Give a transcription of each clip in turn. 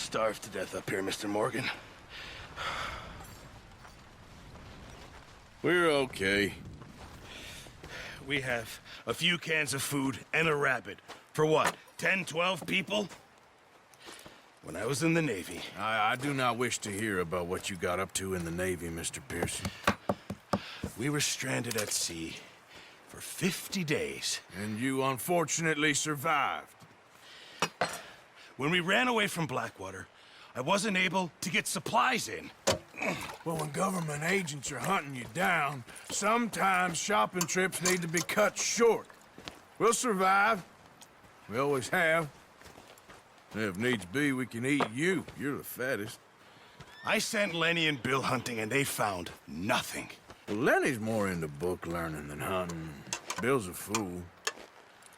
starve to death up here, Mr. Morgan. We're okay. We have a few cans of food and a rabbit. For what, 10, 12 people? When I was in the Navy... I do not wish to hear about what you got up to in the Navy, Mr. Pearson. We were stranded at sea for 50 days. And you unfortunately survived. When we ran away from Blackwater, I wasn't able to get supplies in. Well, when government agents are hunting you down, sometimes shopping trips need to be cut short. We'll survive. We always have. If needs be, we can eat you. You're the fattest. I sent Lenny and Bill hunting, and they found nothing. Well, Lenny's more into book learning than hunting. Bill's a fool.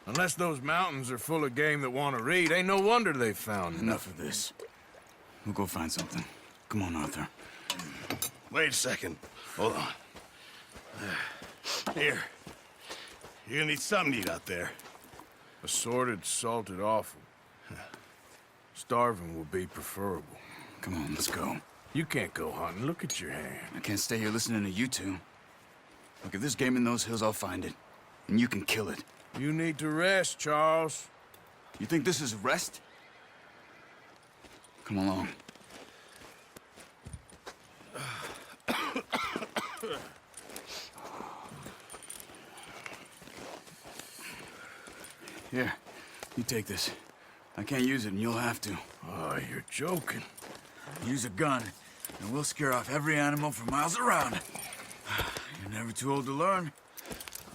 Unless those mountains are full of game that want to read, ain't no wonder they found Enough of this. We'll go find something. Come on, Arthur. Wait a second. Hold on. Here. You're gonna need something to eat out there. Assorted, salted offal. Starving will be preferable. Come on, let's go. You can't go hunting. Look at your hand. I can't stay here listening to you two. Look, if there's game in those hills, I'll find it. And you can kill it. You need to rest, Charles. You think this is rest? Come along. Here, you take this. I can't use it, and you'll have to. Oh, you're joking. Use a gun, and we'll scare off every animal for miles around. You're never too old to learn,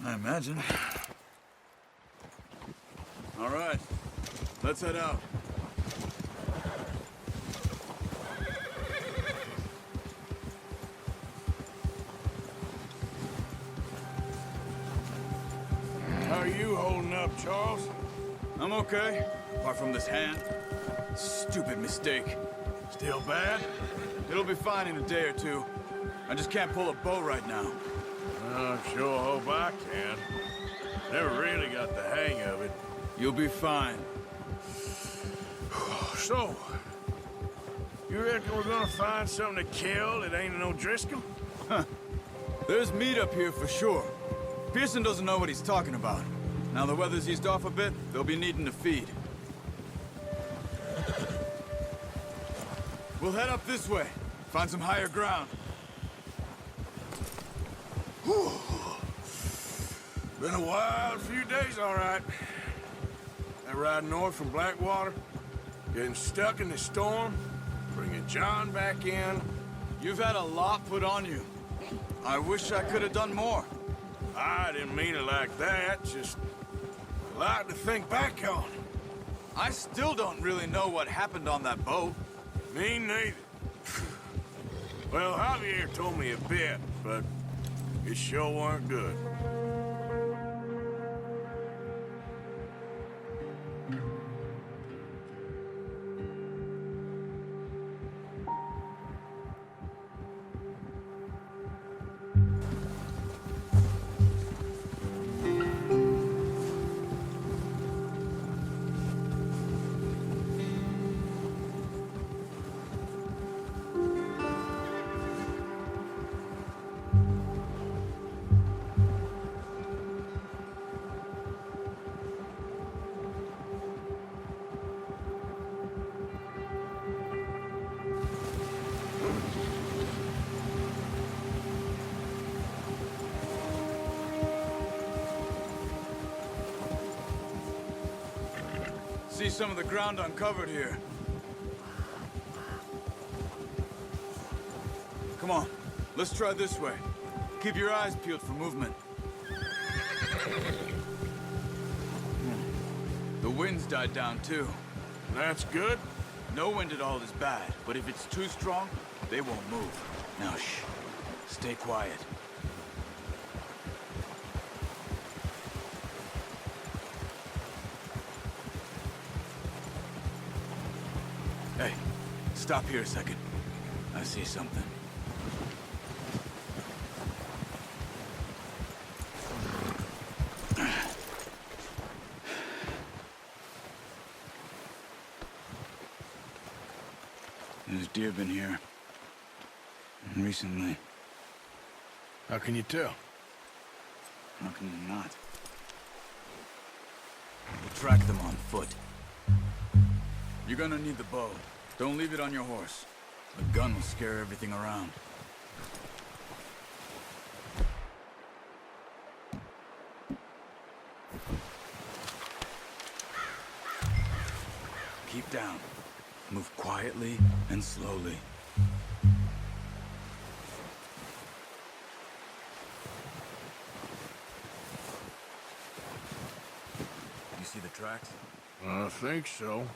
I imagine. All right, let's head out. How are you holding up, Charles? I'm okay, apart from this hand. Stupid mistake. Still bad? It'll be fine in a day or two. I just can't pull a bow right now. I sure hope I can. Never really got the hang of it. You'll be fine. So, you reckon we're gonna find something to kill that ain't no Driscoll? There's meat up here for sure. Pearson doesn't know what he's talking about. Now the weather's eased off a bit, they'll be needing to feed. We'll head up this way. Find some higher ground. Whew. Been a wild few days, all right. That ride north from Blackwater, getting stuck in the storm, bringing John back in. You've had a lot put on you. I wish I could have done more. I didn't mean it like that, just a lot to think back on. I still don't really know what happened on that boat. Me neither. Well, Javier told me a bit, but it sure weren't good. See some of the ground uncovered here. Come on, let's try this way. Keep your eyes peeled for movement. The wind's died down too. That's good. No wind at all is bad, but if it's too strong, they won't move. Now shh, stay quiet. Hey, stop here a second. I see something. deer been here. And recently. How can you tell? How can you not? We'll track them on foot. You're gonna need the bow. Don't leave it on your horse. The gun will scare everything around. Keep down. Move quietly and slowly. You see the tracks? I think so.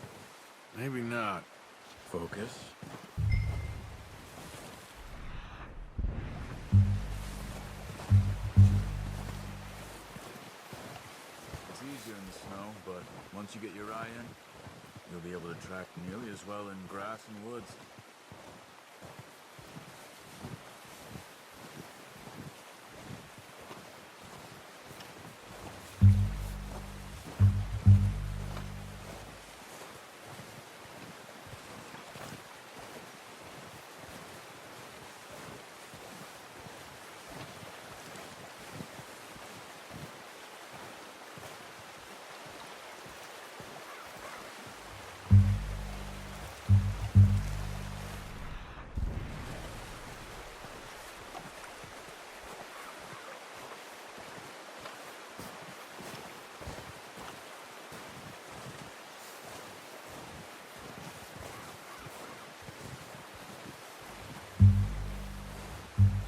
Maybe not. Focus. It's easier in the snow, but once you get your eye in, you'll be able to track nearly as well in grass and woods.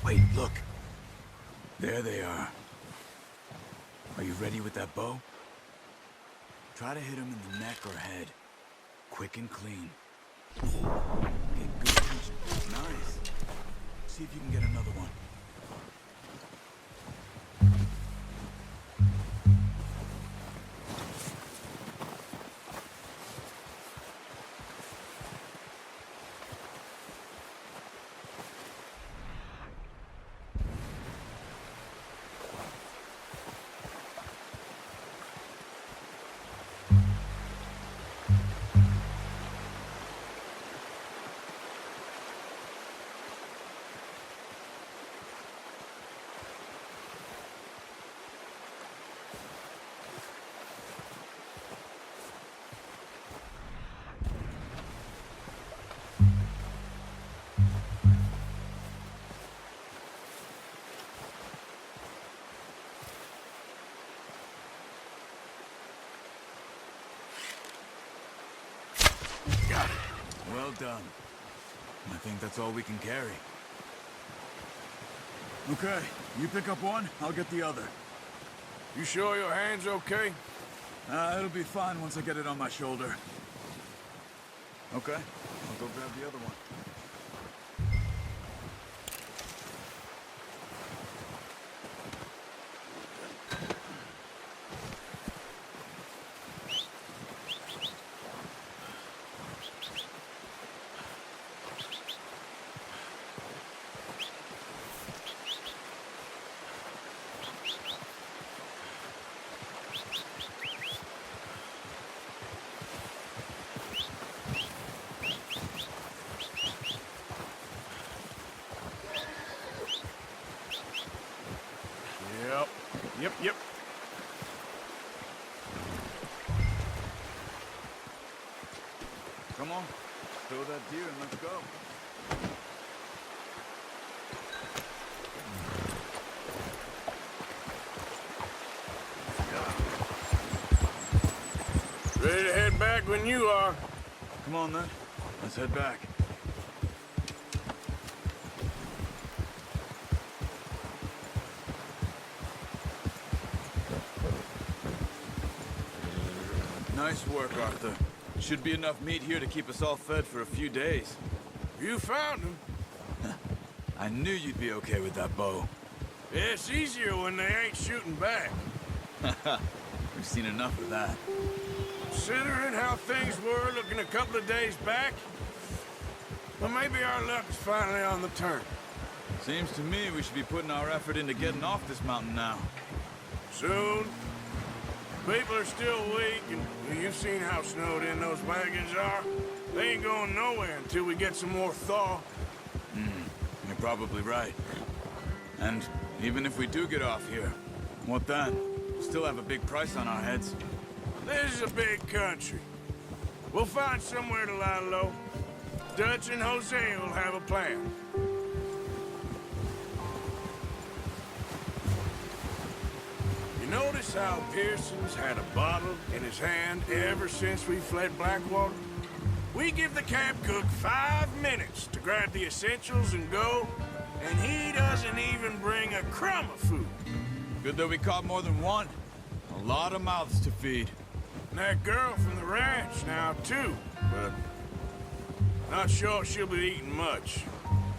Wait, look. There they are. Are you ready with that bow? Try to hit him in the neck or head. Quick and clean. Get good attention. Nice. See if you can get another one. Got it. Well done. I think that's all we can carry. Okay, you pick up one, I'll get the other. You sure your hand's okay? It'll be fine once I get it on my shoulder. Okay, I'll go grab the other one. Yep. Come on, throw that deer and let's go. Ready to head back when you are. Come on then, let's head back. Nice work, Arthur. Should be enough meat here to keep us all fed for a few days. You found him. I knew you'd be okay with that bow. Yeah, it's easier when they ain't shooting back. We've seen enough of that. Considering how things were looking a couple of days back, well, maybe our luck's finally on the turn. Seems to me we should be putting our effort into getting off this mountain now. Soon. People are still weak, and you've seen how snowed in those wagons are. They ain't going nowhere until we get some more thaw. You're probably right. And even if we do get off here, what then? We still have a big price on our heads. This is a big country. We'll find somewhere to lie low. Dutch and Hosea will have a plan. You notice how Pearson's had a bottle in his hand ever since we fled Blackwater? We give the camp cook 5 minutes to grab the essentials and go, and he doesn't even bring a crumb of food. Good that we caught more than one. A lot of mouths to feed. And that girl from the ranch now, too, but not sure she'll be eating much.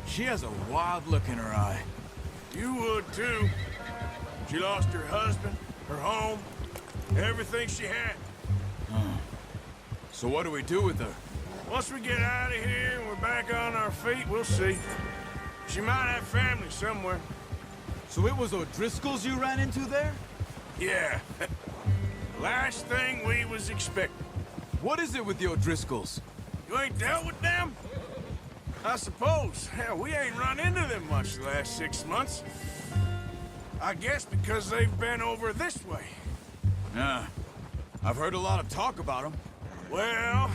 She has a wild look in her eye. You would, too. She lost her husband, her home, everything she had. So what do we do with her? Once we get out of here and we're back on our feet, we'll see. She might have family somewhere. So it was O'Driscoll's you ran into there? Yeah. Last thing we was expecting. What is it with the O'Driscolls? You ain't dealt with them? I suppose. Hell, we ain't run into them much the last 6 months. I guess because they've been over this way. Yeah. I've heard a lot of talk about them. Well,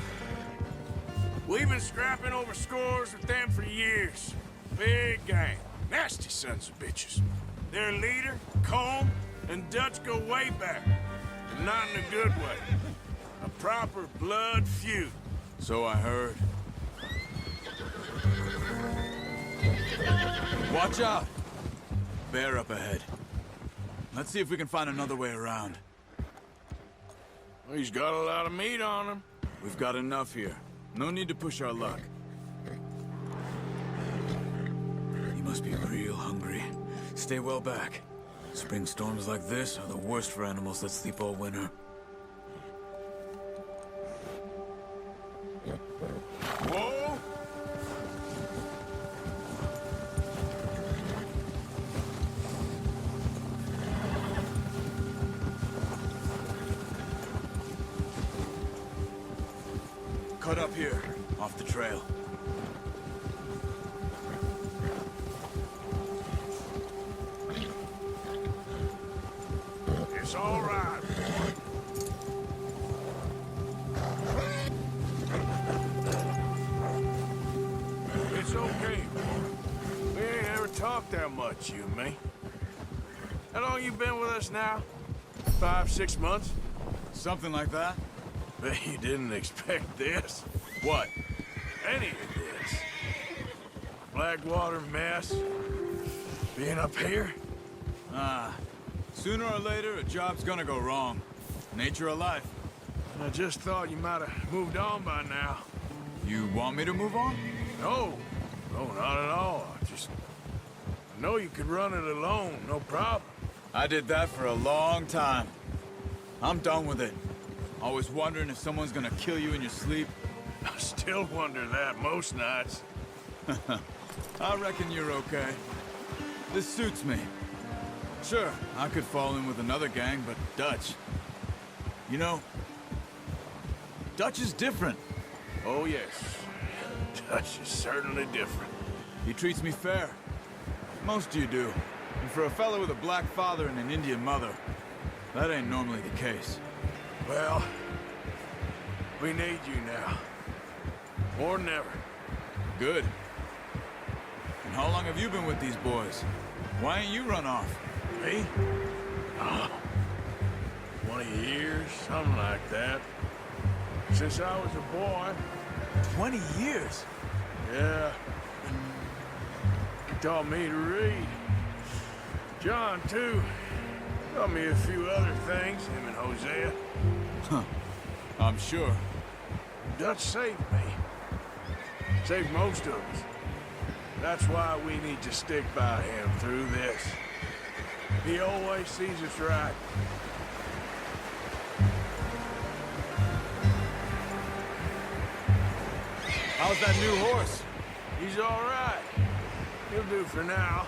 we've been scrapping over scores with them for years. Big gang. Nasty sons of bitches. Their leader, Combe, and Dutch go way back. But not in a good way. A proper blood feud. So I heard. Watch out! Bear up ahead. Let's see if we can find another way around. Well, he's got a lot of meat on him. We've got enough here. No need to push our luck. You must be real hungry. Stay well back. Spring storms like this are the worst for animals that sleep all winter. Whoa! Cut up here, off the trail. It's all right. It's okay, boy. We ain't ever talked that much, you and me. How long you been with us now? 5, 6 months? Something like that? Bet you didn't expect this. What? Any of this. Blackwater mess. Being up here? Sooner or later, a job's gonna go wrong. Nature of life. I just thought you might have moved on by now. You want me to move on? No, not at all. I know you could run it alone, no problem. I did that for a long time. I'm done with it. Always wondering if someone's gonna kill you in your sleep. I still wonder that most nights. I reckon you're okay. This suits me. Sure, I could fall in with another gang, but Dutch... You know, Dutch is different. Oh, yes. Dutch is certainly different. He treats me fair. Most of you do. And for a fellow with a black father and an Indian mother, that ain't normally the case. Well, we need you now. More than ever. Good. And how long have you been with these boys? Why ain't you run off? Me? Oh, 20 years, something like that. Since I was a boy. 20 years? Yeah. He taught me to read. John, too. Taught me a few other things, him and Hosea. Huh. I'm sure. Dutch saved me. Saved most of us. That's why we need to stick by him through this. He always sees us right. How's that new horse? He's all right. He'll do for now.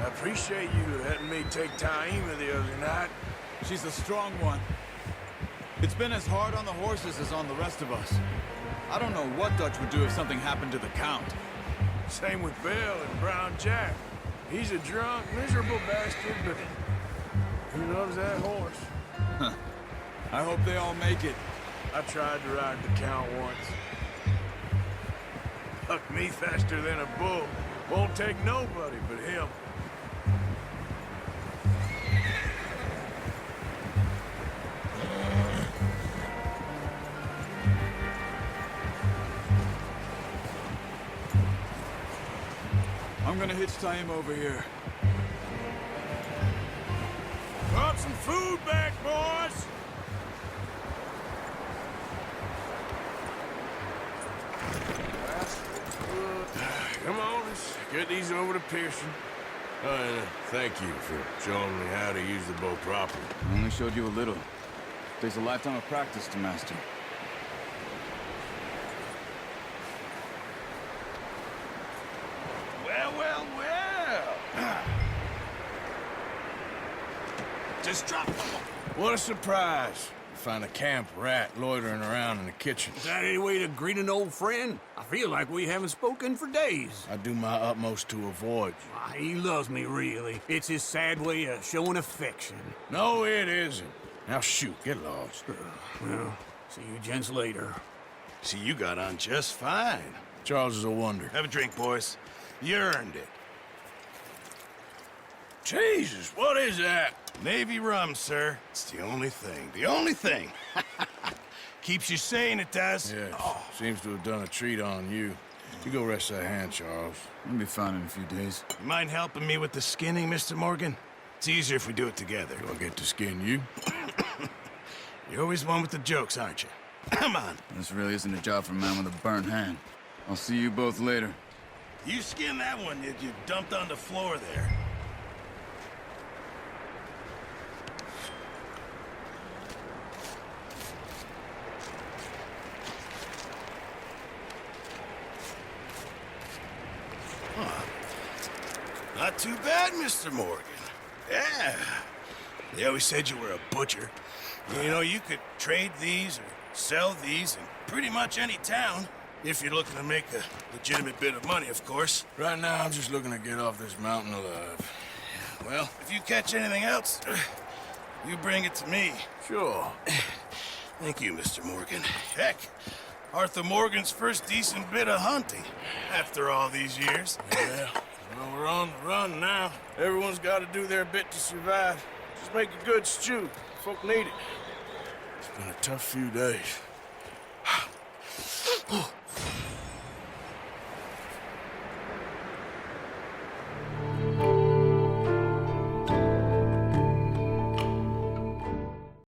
I appreciate you letting me take Taima the other night. She's a strong one. It's been as hard on the horses as on the rest of us. I don't know what Dutch would do if something happened to the Count. Same with Bill and Brown Jack. He's a drunk, miserable bastard, but he loves that horse. I hope they all make it. I tried to ride the Count once. Hucked me faster than a bull. Won't take nobody but him. I'm gonna hitch tie him over here. Brought some food back, boys! Come on, let's get these over to Pearson. And thank you for showing me how to use the bow properly. I only showed you a little. Takes a lifetime of practice to master. Well, well, well. Just drop them. What a surprise. Find a camp rat loitering around in the kitchen. Is that any way to greet an old friend? I feel like we haven't spoken for days. I do my utmost to avoid you. Why, he loves me, really. It's his sad way of showing affection. No, it isn't. Now shoot, get lost. Well, see you gents later. See, you got on just fine. Charles is a wonder. Have a drink, boys. You earned it. Jesus, what is that? Navy rum, sir. It's the only thing. The only thing. Keeps you sane, it does. Yes, seems to have done a treat on you. You go rest that hand, Charles. I'll be fine in a few days. You mind helping me with the skinning, Mr. Morgan? It's easier if we do it together. Do I get to skin you? You're always one with the jokes, aren't you? Come on. This really isn't a job for a man with a burnt hand. I'll see you both later. You skin that one that you dumped on the floor there. Not too bad, Mr. Morgan. Yeah. They always said you were a butcher. You know, you could trade these or sell these in pretty much any town. If you're looking to make a legitimate bit of money, of course. Right now, I'm just looking to get off this mountain alive. Well, if you catch anything else, you bring it to me. Sure. Thank you, Mr. Morgan. Heck, Arthur Morgan's first decent bit of hunting after all these years. Yeah. Well, we're on the run now. Everyone's got to do their bit to survive. Just make a good stew. Folk need it. It's been a tough few days.